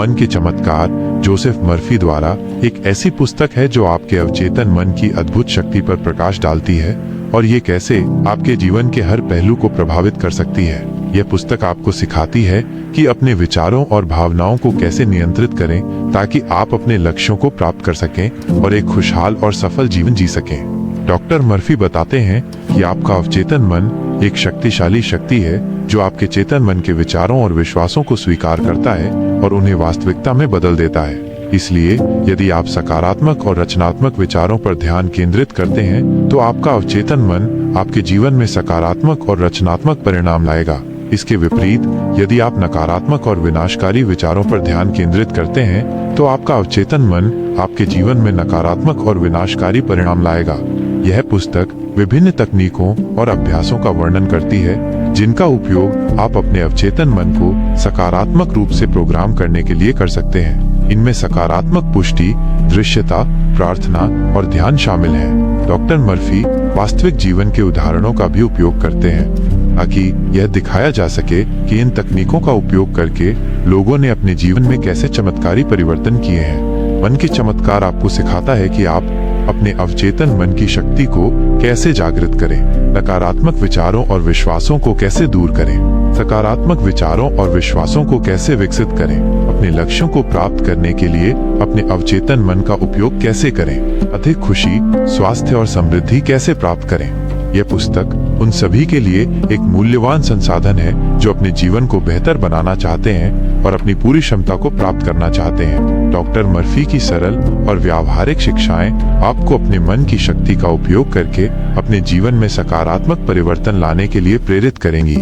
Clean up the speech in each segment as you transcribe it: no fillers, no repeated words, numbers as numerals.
मन के चमत्कार जोसेफ मर्फी द्वारा एक ऐसी पुस्तक है जो आपके अवचेतन मन की अद्भुत शक्ति पर प्रकाश डालती है और ये कैसे आपके जीवन के हर पहलू को प्रभावित कर सकती है। यह पुस्तक आपको सिखाती है कि अपने विचारों और भावनाओं को कैसे नियंत्रित करें ताकि आप अपने लक्ष्यों को प्राप्त कर सकें और एक खुशहाल और सफल जीवन जी सकें। डॉक्टर मर्फी बताते हैं कि आपका अवचेतन मन एक शक्तिशाली शक्ति है जो आपके चेतन मन के विचारों और विश्वासों को स्वीकार करता है और उन्हें वास्तविकता में बदल देता है। इसलिए यदि आप सकारात्मक और रचनात्मक विचारों पर ध्यान केंद्रित करते हैं तो आपका अवचेतन मन आपके जीवन में सकारात्मक और रचनात्मक परिणाम लाएगा। इसके विपरीत यदि आप नकारात्मक और विनाशकारी विचारों पर ध्यान केंद्रित करते हैं तो आपका अवचेतन मन आपके जीवन में नकारात्मक और विनाशकारी परिणाम लाएगा। यह पुस्तक विभिन्न तकनीकों और अभ्यासों का वर्णन करती है जिनका उपयोग आप अपने अवचेतन मन को सकारात्मक रूप से प्रोग्राम करने के लिए कर सकते हैं। इनमें सकारात्मक पुष्टि, दृश्यता, प्रार्थना और ध्यान शामिल है। डॉक्टर मर्फी वास्तविक जीवन के उदाहरणों का भी उपयोग करते हैं ताकि यह दिखाया जा सके कि इन तकनीकों का उपयोग करके लोगों ने अपने जीवन में कैसे चमत्कारी परिवर्तन किए हैं। मन के चमत्कार आपको सिखाता है कि आप अपने अवचेतन मन की शक्ति को कैसे जागृत करें, नकारात्मक विचारों और विश्वासों को कैसे दूर करें, सकारात्मक विचारों और विश्वासों को कैसे विकसित करें, अपने लक्ष्यों को प्राप्त करने के लिए अपने अवचेतन मन का उपयोग कैसे करें, अधिक खुशी, स्वास्थ्य और समृद्धि कैसे प्राप्त करें। यह पुस्तक उन सभी के लिए एक मूल्यवान संसाधन है जो अपने जीवन को बेहतर बनाना चाहते हैं और अपनी पूरी क्षमता को प्राप्त करना चाहते हैं। डॉक्टर मर्फी की सरल और व्यावहारिक शिक्षाएं आपको अपने मन की शक्ति का उपयोग करके अपने जीवन में सकारात्मक परिवर्तन लाने के लिए प्रेरित करेंगी।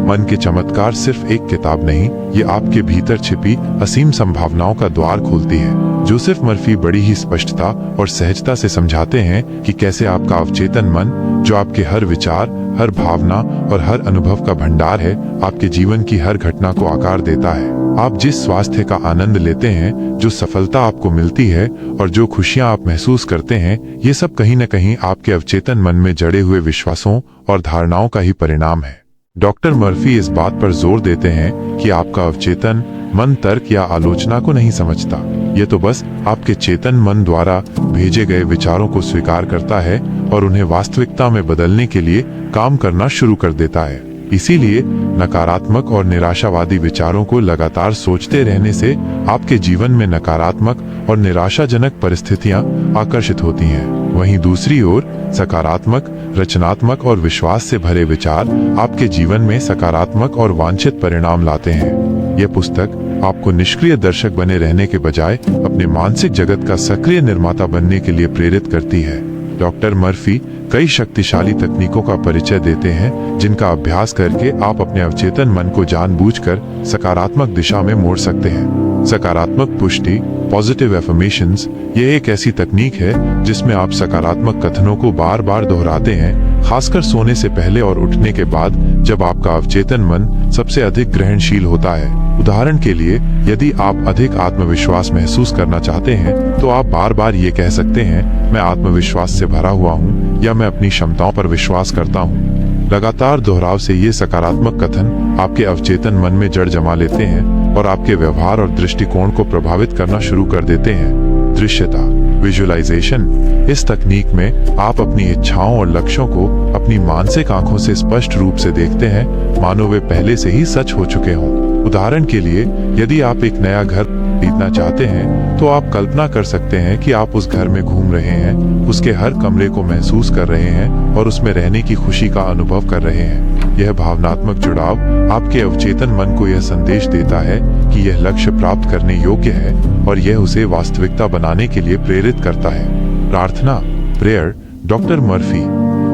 मन के चमत्कार सिर्फ एक किताब नहीं, ये आपके भीतर छिपी असीम संभावनाओं का द्वार खोलती है। जोसेफ मर्फी बड़ी ही स्पष्टता और सहजता से समझाते हैं कि कैसे आपका अवचेतन मन, जो आपके हर विचार, हर भावना और हर अनुभव का भंडार है, आपके जीवन की हर घटना को आकार देता है। आप जिस स्वास्थ्य का आनंद लेते हैं, जो सफलता आपको मिलती है और जो खुशियां आप महसूस करते हैं, ये सब कहीं न कहीं आपके अवचेतन मन में जड़े हुए विश्वासों और धारणाओं का ही परिणाम है। डॉक्टर मर्फी इस बात पर जोर देते हैं कि आपका अवचेतन मन तर्क या आलोचना को नहीं समझता, ये तो बस आपके चेतन मन द्वारा भेजे गए विचारों को स्वीकार करता है और उन्हें वास्तविकता में बदलने के लिए काम करना शुरू कर देता है। इसीलिए नकारात्मक और निराशावादी विचारों को लगातार सोचते रहने से आपके जीवन में नकारात्मक और निराशाजनक परिस्थितियां आकर्षित होती हैं। वहीं दूसरी ओर सकारात्मक, रचनात्मक और विश्वास से भरे विचार आपके जीवन में सकारात्मक और वांछित परिणाम लाते हैं। यह पुस्तक आपको निष्क्रिय दर्शक बने रहने के बजाय अपने मानसिक जगत का सक्रिय निर्माता बनने के लिए प्रेरित करती है। डॉक्टर मर्फी कई शक्तिशाली तकनीकों का परिचय देते हैं जिनका अभ्यास करके आप अपने अवचेतन मन को जानबूझकर सकारात्मक दिशा में मोड़ सकते हैं। सकारात्मक पुष्टि, पॉजिटिव एफर्मेशंस, यह एक ऐसी तकनीक है जिसमें आप सकारात्मक कथनों को बार बार दोहराते हैं, खासकर सोने से पहले और उठने के बाद जब आपका अवचेतन मन सबसे अधिक ग्रहणशील होता है। उदाहरण के लिए, यदि आप अधिक आत्मविश्वास महसूस करना चाहते हैं तो आप बार बार ये कह सकते हैं, मैं आत्मविश्वास से भरा हुआ हूँ या मैं अपनी क्षमताओं पर विश्वास करता हूँ। लगातार दोहराव से ये सकारात्मक कथन आपके अवचेतन मन में जड़ जमा लेते हैं और आपके व्यवहार और दृष्टिकोण को प्रभावित करना शुरू कर देते हैं। दृश्यता, विजुअलाइजेशन, इस तकनीक में आप अपनी इच्छाओं और लक्ष्यों को अपनी मानसिक आंखों से स्पष्ट रूप से देखते हैं, मानो वे पहले से ही सच हो चुके हों। उदाहरण के लिए, यदि आप एक नया घर खरीदना चाहते हैं तो आप कल्पना कर सकते हैं कि आप उस घर में घूम रहे हैं, उसके हर कमरे को महसूस कर रहे हैं और उसमें रहने की खुशी का अनुभव कर रहे हैं। यह भावनात्मक जुड़ाव आपके अवचेतन मन को यह संदेश देता है कि यह लक्ष्य प्राप्त करने योग्य है और यह उसे वास्तविकता बनाने के लिए प्रेरित करता है। प्रार्थना, प्रेयर, डॉक्टर मर्फी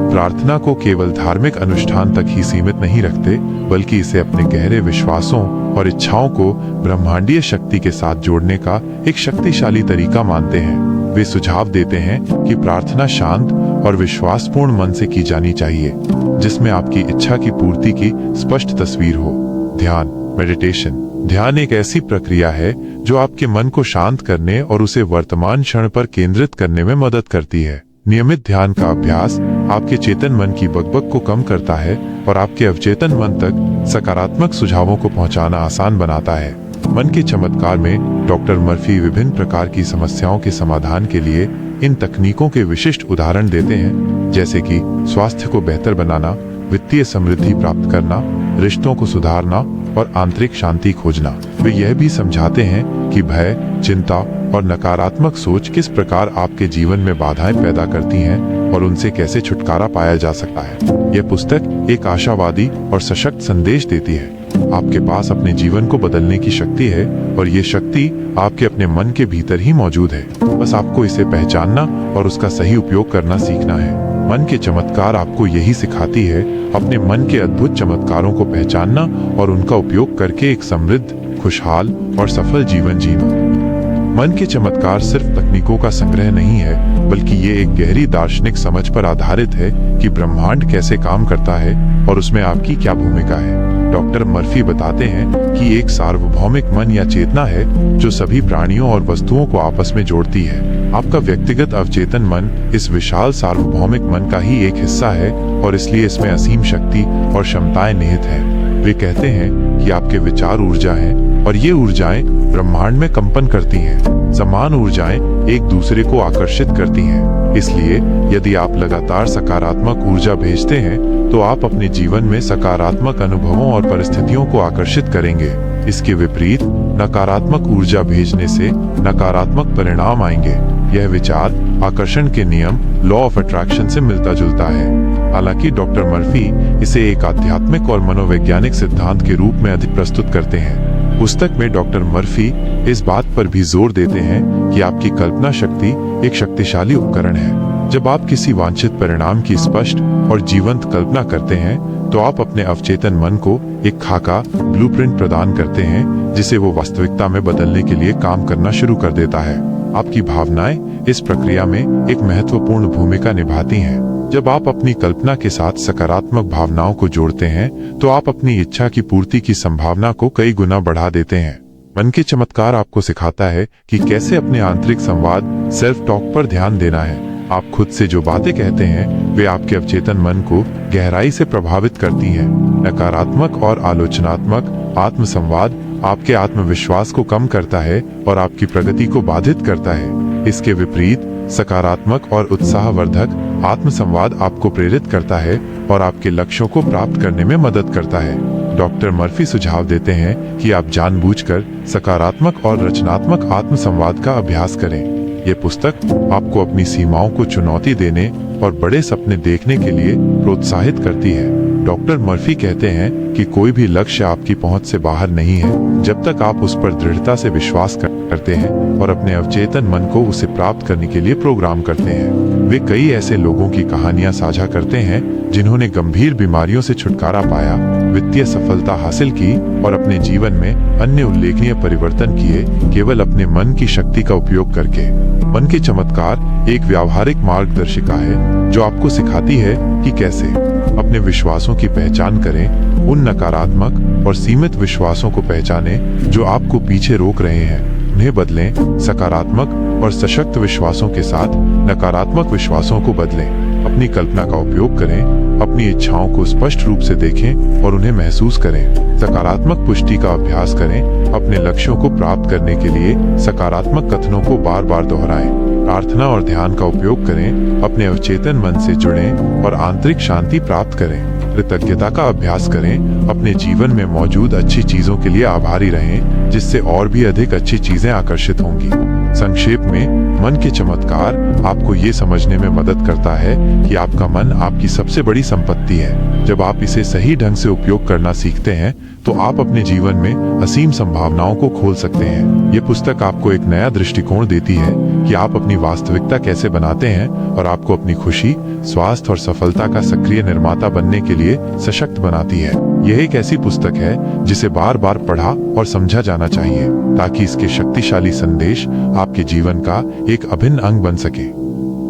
प्रार्थना को केवल धार्मिक अनुष्ठान तक ही सीमित नहीं रखते, बल्कि इसे अपने गहरे विश्वासों और इच्छाओं को ब्रह्मांडीय शक्ति के साथ जोड़ने का एक शक्तिशाली तरीका मानते हैं। वे सुझाव देते हैं कि प्रार्थना शांत और विश्वासपूर्ण मन से की जानी चाहिए, जिसमें आपकी इच्छा की पूर्ति की स्पष्ट तस्वीर हो। ध्यान, मेडिटेशन, ध्यान एक ऐसी प्रक्रिया है जो आपके मन को शांत करने और उसे वर्तमान क्षण पर केंद्रित करने में मदद करती है। नियमित ध्यान का अभ्यास आपके चेतन मन की बकबक को कम करता है और आपके अवचेतन मन तक सकारात्मक सुझावों को पहुंचाना आसान बनाता है। मन के चमत्कार में डॉक्टर मर्फी विभिन्न प्रकार की समस्याओं के समाधान के लिए इन तकनीकों के विशिष्ट उदाहरण देते हैं, जैसे कि स्वास्थ्य को बेहतर बनाना, वित्तीय समृद्धि प्राप्त करना, रिश्तों को सुधारना और आंतरिक शांति खोजना। वे यह भी समझाते हैं कि भय, चिंता और नकारात्मक सोच किस प्रकार आपके जीवन में बाधाएं पैदा करती हैं और उनसे कैसे छुटकारा पाया जा सकता है। यह पुस्तक एक आशावादी और सशक्त संदेश देती है। आपके पास अपने जीवन को बदलने की शक्ति है और ये शक्ति आपके अपने मन के भीतर ही मौजूद है। बस आपको इसे पहचानना और उसका सही उपयोग करना सीखना है। मन के चमत्कार आपको यही सिखाती है, अपने मन के अद्भुत चमत्कारों को पहचानना और उनका उपयोग करके एक समृद्ध, खुशहाल और सफल जीवन जीना। मन के चमत्कार सिर्फ तकनीकों का संग्रह नहीं है, बल्कि ये एक गहरी दार्शनिक समझ पर आधारित है कि ब्रह्मांड कैसे काम करता है और उसमें आपकी क्या भूमिका है। डॉक्टर मर्फी बताते हैं कि एक सार्वभौमिक मन या चेतना है जो सभी प्राणियों और वस्तुओं को आपस में जोड़ती है। आपका व्यक्तिगत अवचेतन मन इस विशाल सार्वभौमिक मन का ही एक हिस्सा है और इसलिए इसमें असीम शक्ति और क्षमताएं निहित हैं। वे कहते हैं कि आपके विचार ऊर्जा हैं और ये ऊर्जाएं ब्रह्मांड में कंपन करती हैं। समान ऊर्जाएं एक दूसरे को आकर्षित करती हैं। इसलिए यदि आप लगातार सकारात्मक ऊर्जा भेजते हैं तो आप अपने जीवन में सकारात्मक अनुभवों और परिस्थितियों को आकर्षित करेंगे। इसके विपरीत नकारात्मक ऊर्जा भेजने से नकारात्मक परिणाम आएंगे। यह विचार आकर्षण के नियम लॉ ऑफ अट्रैक्शन से मिलता जुलता है। हालांकि डॉक्टर मर्फी इसे एक आध्यात्मिक और मनोवैज्ञानिक सिद्धांत के रूप में अधिक प्रस्तुत करते हैं। पुस्तक में डॉक्टर मर्फी इस बात पर भी जोर देते हैं कि आपकी कल्पना शक्ति एक शक्तिशाली उपकरण है। जब आप किसी वांछित परिणाम की स्पष्ट और जीवंत कल्पना करते हैं तो आप अपने अवचेतन मन को एक खाका, ब्लूप्रिंट प्रदान करते हैं जिसे वो वास्तविकता में बदलने के लिए काम करना शुरू कर देता है। आपकी भावनाएं इस प्रक्रिया में एक महत्वपूर्ण भूमिका निभाती हैं। जब आप अपनी कल्पना के साथ सकारात्मक भावनाओं को जोड़ते हैं तो आप अपनी इच्छा की पूर्ति की संभावना को कई गुना बढ़ा देते हैं। मन के चमत्कार आपको सिखाता है कि कैसे अपने आंतरिक संवाद, सेल्फ टॉक पर ध्यान देना है। आप खुद से जो बातें कहते हैं वे आपके अवचेतन मन को गहराई से प्रभावित करती हैं। नकारात्मक और आलोचनात्मक आत्म संवाद आपके आत्मविश्वास को कम करता है और आपकी प्रगति को बाधित करता है। इसके विपरीत सकारात्मक और उत्साहवर्धक आत्म संवाद आपको प्रेरित करता है और आपके लक्ष्यों को प्राप्त करने में मदद करता है। डॉक्टर मर्फी सुझाव देते हैं कि आप जानबूझकर सकारात्मक और रचनात्मक आत्म संवाद का अभ्यास करें। ये पुस्तक आपको अपनी सीमाओं को चुनौती देने और बड़े सपने देखने के लिए प्रोत्साहित करती है। डॉक्टर मर्फी कहते हैं कि कोई भी लक्ष्य आपकी पहुंच से बाहर नहीं है जब तक आप उस पर दृढ़ता से विश्वास करते हैं और अपने अवचेतन मन को उसे प्राप्त करने के लिए प्रोग्राम करते हैं। वे कई ऐसे लोगों की कहानियां साझा करते हैं जिन्होंने गंभीर बीमारियों से छुटकारा पाया, वित्तीय सफलता हासिल की और अपने जीवन में अन्य उल्लेखनीय परिवर्तन किए केवल अपने मन की शक्ति का उपयोग करके। मन के चमत्कार एक व्यावहारिक मार्गदर्शिका है जो आपको सिखाती है कि कैसे अपने विश्वासों की पहचान करें, उन नकारात्मक और सीमित विश्वासों को पहचानें जो आपको पीछे रोक रहे हैं, उन्हें बदलें, सकारात्मक और सशक्त विश्वासों के साथ नकारात्मक विश्वासों को बदलें। अपनी कल्पना का उपयोग करें, अपनी इच्छाओं को स्पष्ट रूप से देखें और उन्हें महसूस करें। सकारात्मक पुष्टि का अभ्यास करें, अपने लक्ष्यों को प्राप्त करने के लिए सकारात्मक कथनों को बार बार दोहराएं। प्रार्थना और ध्यान का उपयोग करें, अपने अवचेतन मन से जुड़ें और आंतरिक शांति प्राप्त करें। कृतज्ञता का अभ्यास करें, अपने जीवन में मौजूद अच्छी चीजों के लिए आभारी रहें, जिससे और भी अधिक अच्छी चीजें आकर्षित होंगी। संक्षेप में, मन के चमत्कार आपको ये समझने में मदद करता है कि आपका मन आपकी सबसे बड़ी संपत्ति है। जब आप इसे सही ढंग से उपयोग करना सीखते हैं तो आप अपने जीवन में असीम संभावनाओं को खोल सकते हैं। ये पुस्तक आपको एक नया दृष्टिकोण देती है कि आप अपनी वास्तविकता कैसे बनाते हैं और आपको अपनी खुशी, स्वास्थ्य और सफलता का सक्रिय निर्माता बनने के लिए सशक्त बनाती है। यह एक ऐसी पुस्तक है जिसे बार बार पढ़ा और समझा जाना चाहिए ताकि इसके शक्तिशाली संदेश आपके जीवन का एक अभिन्न अंग बन सके।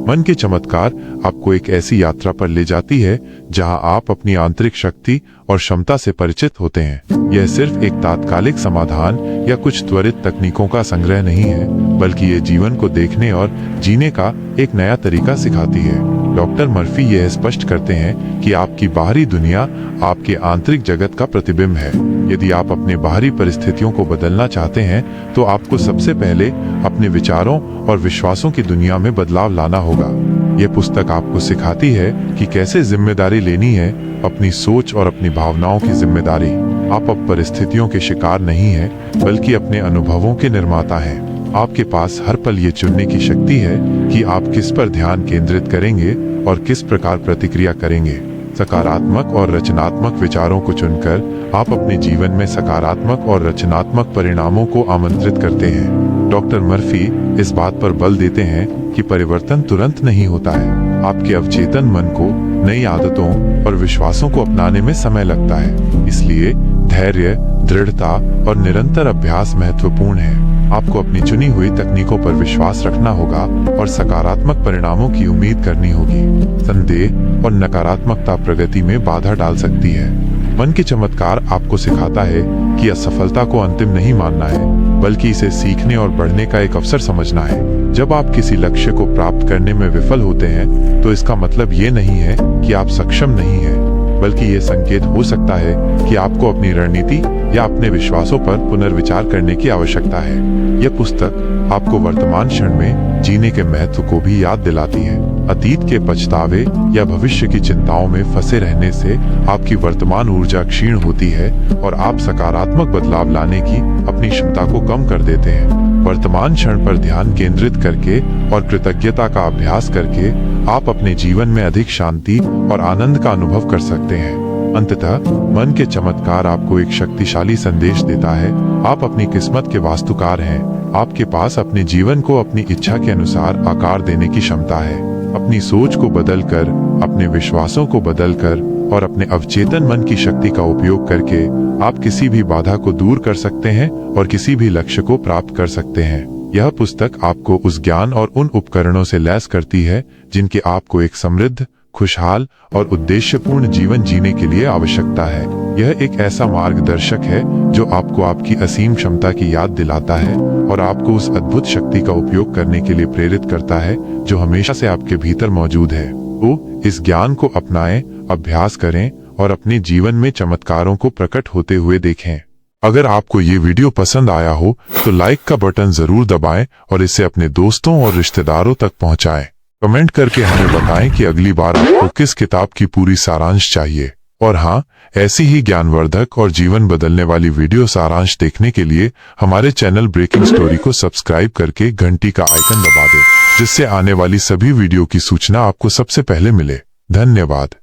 मन के चमत्कार आपको एक ऐसी यात्रा पर ले जाती है जहां आप अपनी आंतरिक शक्ति और क्षमता से परिचित होते हैं। यह सिर्फ एक तात्कालिक समाधान या कुछ त्वरित तकनीकों का संग्रह नहीं है, बल्कि ये जीवन को देखने और जीने का एक नया तरीका सिखाती है। डॉक्टर मर्फी यह स्पष्ट करते हैं कि आपकी बाहरी दुनिया आपके आंतरिक जगत का प्रतिबिंब है। यदि आप अपने बाहरी परिस्थितियों को बदलना चाहते हैं तो आपको सबसे पहले अपने विचारों और विश्वासों की दुनिया में बदलाव लाना होगा। यह पुस्तक आपको सिखाती है कि कैसे जिम्मेदारी लेनी है, अपनी सोच और अपनी भावनाओं की जिम्मेदारी। आप अब परिस्थितियों के शिकार नहीं हैं, बल्कि अपने अनुभवों के निर्माता हैं। आपके पास हर पल ये चुनने की शक्ति है कि आप किस पर ध्यान केंद्रित करेंगे और किस प्रकार प्रतिक्रिया करेंगे। सकारात्मक और रचनात्मक विचारों को चुनकर आप अपने जीवन में सकारात्मक और रचनात्मक परिणामों को आमंत्रित करते हैं। डॉक्टर मर्फी इस बात पर बल देते हैं कि परिवर्तन तुरंत नहीं होता है। आपके अवचेतन मन को नई आदतों और विश्वासों को अपनाने में समय लगता है। इसलिए धैर्य, दृढ़ता और निरंतर अभ्यास महत्वपूर्ण है। आपको अपनी चुनी हुई तकनीकों पर विश्वास रखना होगा और सकारात्मक परिणामों की उम्मीद करनी होगी। संदेह और नकारात्मकता प्रगति में बाधा डाल सकती है। मन के चमत्कार आपको सिखाता है कि असफलता को अंतिम नहीं मानना है, बल्कि इसे सीखने और बढ़ने का एक अवसर समझना है। जब आप किसी लक्ष्य को प्राप्त करने में विफल होते हैं तो इसका मतलब ये नहीं है कि आप सक्षम नहीं हैं, बल्कि ये संकेत हो सकता है कि आपको अपनी रणनीति या अपने विश्वासों पर पुनर्विचार करने की आवश्यकता है। यह पुस्तक आपको वर्तमान क्षण में जीने के महत्व को भी याद दिलाती है। अतीत के पछतावे या भविष्य की चिंताओं में फंसे रहने से आपकी वर्तमान ऊर्जा क्षीण होती है और आप सकारात्मक बदलाव लाने की अपनी क्षमता को कम कर देते हैं। वर्तमान क्षण पर ध्यान केंद्रित करके और कृतज्ञता का अभ्यास करके आप अपने जीवन में अधिक शांति और आनंद का अनुभव कर सकते हैं। अंततः मन के चमत्कार आपको एक शक्तिशाली संदेश देता है। आप अपनी किस्मत के वास्तुकार हैं। आपके पास अपने जीवन को अपनी इच्छा के अनुसार आकार देने की क्षमता है। अपनी सोच को बदलकर, अपने विश्वासों को बदलकर और अपने अवचेतन मन की शक्ति का उपयोग करके आप किसी भी बाधा को दूर कर सकते हैं और किसी भी लक्ष्य को प्राप्त कर सकते हैं। यह पुस्तक आपको उस ज्ञान और उन उपकरणों से लैस करती है जिनकी आपको एक समृद्ध, खुशहाल और उद्देश्यपूर्ण जीवन जीने के लिए आवश्यकता है। यह एक ऐसा मार्गदर्शक है जो आपको आपकी असीम क्षमता की याद दिलाता है और आपको उस अद्भुत शक्ति का उपयोग करने के लिए प्रेरित करता है जो हमेशा से आपके भीतर मौजूद है। तो इस ज्ञान को अपनाएं, अभ्यास करें और अपने जीवन में चमत्कारों को प्रकट होते हुए देखें। अगर आपको ये वीडियो पसंद आया हो तो लाइक का बटन जरूर दबाएं और इसे अपने दोस्तों और रिश्तेदारों तक पहुंचाएं। कमेंट करके हमें बताएं कि अगली बार आपको किस किताब की पूरी सारांश चाहिए। और हाँ, ऐसी ही ज्ञानवर्धक और जीवन बदलने वाली वीडियो सारांश देखने के लिए हमारे चैनल ब्रेकिंग स्टोरी को सब्सक्राइब करके घंटी का आइकन दबा दें, जिससे आने वाली सभी वीडियो की सूचना आपको सबसे पहले मिले। धन्यवाद।